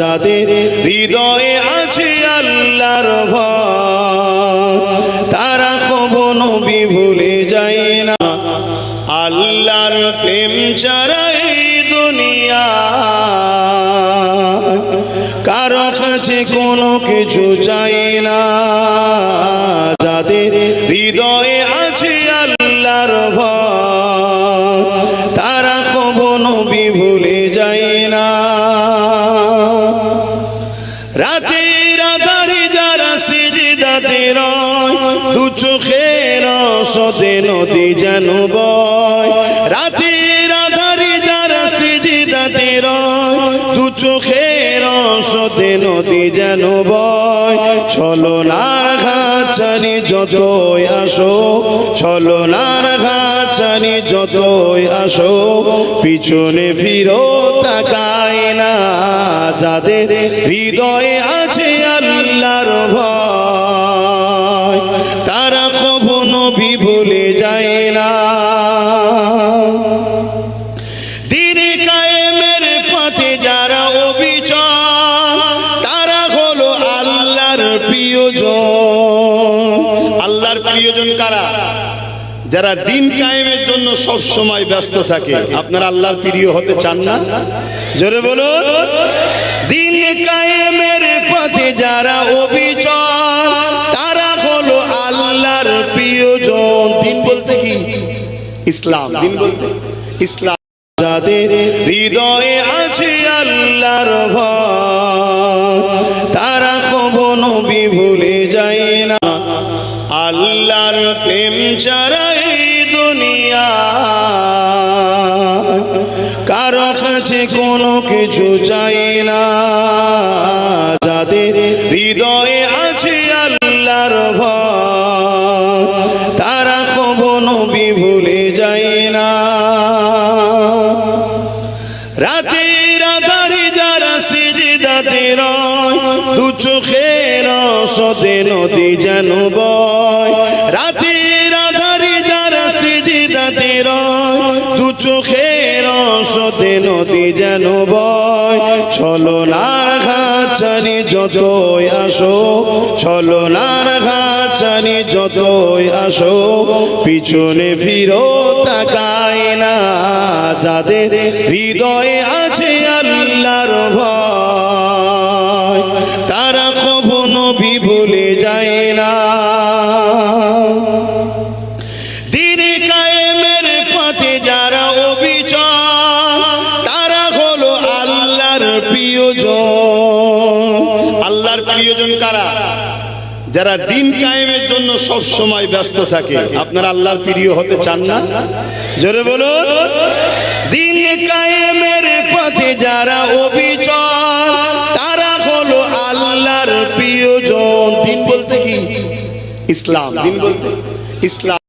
যাদের হৃদয়ে আছে আল্লাহর ভয় তারা কখনো নবী ভুলে যায় না। আল্লাহর প্রেম ছাড়া এই দুনিয়া কারো কাছে কোনো কিছু চাই না। যাদের হৃদয়ে আছে আল্লাহর ভয় তারা কখনো নবী ভুলে যায় না। রাতের আধারে যারা সিজদাতে রয় দু চোখের আশাতে নদী যেন বয়। রাতের আধারে যারা সিজদাতে রয় দু চোখের আশাতে নদী যেন বয়। ছলনার ঘাচানি যতই আসো ছলনার ঘাচানি যতই আসো পিছনে ফিরো তাকায় না। যাদের হৃদয়ে আছে আল্লাহর ভয় তারা কখনো নবী ভুলে যায় না। দিন কায়েমের পথে যারা অবিচল তারা হলো আল্লাহর প্রিয়জন। আল্লাহর প্রিয়জন কারা? যারা দিন কায়েমের জন্য সব সময় ব্যস্ত থাকে। আপনারা আল্লাহর প্রিয় হতে চান না? জোরে বলুন। দিন কায়েমের পথে যারা অবিচল তারা হলো আল্লাহর প্রিয়জন। দিন বলতে কি? ইসলাম। দিন বলতে ইসলাম। যাদের হৃদয়ে আছে আল্লাহর ভয় তারা কখনো নবী ভুলে যায় না। আল্লাহর প্রেম ছাড়া এই দুনিয়া কারো কাছে কোনো কিছু চাই না। যাদের হৃদয়ে আছে আল্লাহর ভয় তারা কখনো নবী ভুলে যায় না। রাতের আধারে যারা সিজদাতে রয় দু চোখের আশাতে নদী যেন বয়। রাতের আধারে যারা সিজদাতে রয় দু চোখের আশাতে নদী যেন বয়। ছলনার ঘাচানি যতই আসো ছলনার ঘাচানি যতই আসো পিছনে ফিরো তাকায় না। যাদের হৃদয়ে আছে আল্লাহর ভয় তারা কখনো নবী ভুলে যায় না। দিন কায়েমের পথে যারা অবিচল তারা হলো আল্লাহর প্রিয়জন। আল্লাহর প্রিয়জন কারা? যারা দিন কায়েমের জন্য সব সময় ব্যস্ত থাকে। আপনারা আল্লাহর প্রিয় হতে চান না? জোরে বলুন। দিন কায়েমের পথে যারা অবিচল তারা হলো আল্লাহর প্রিয়জন। দিন বলতে কি? ইসলাম। দিন বলতে ইসলাম।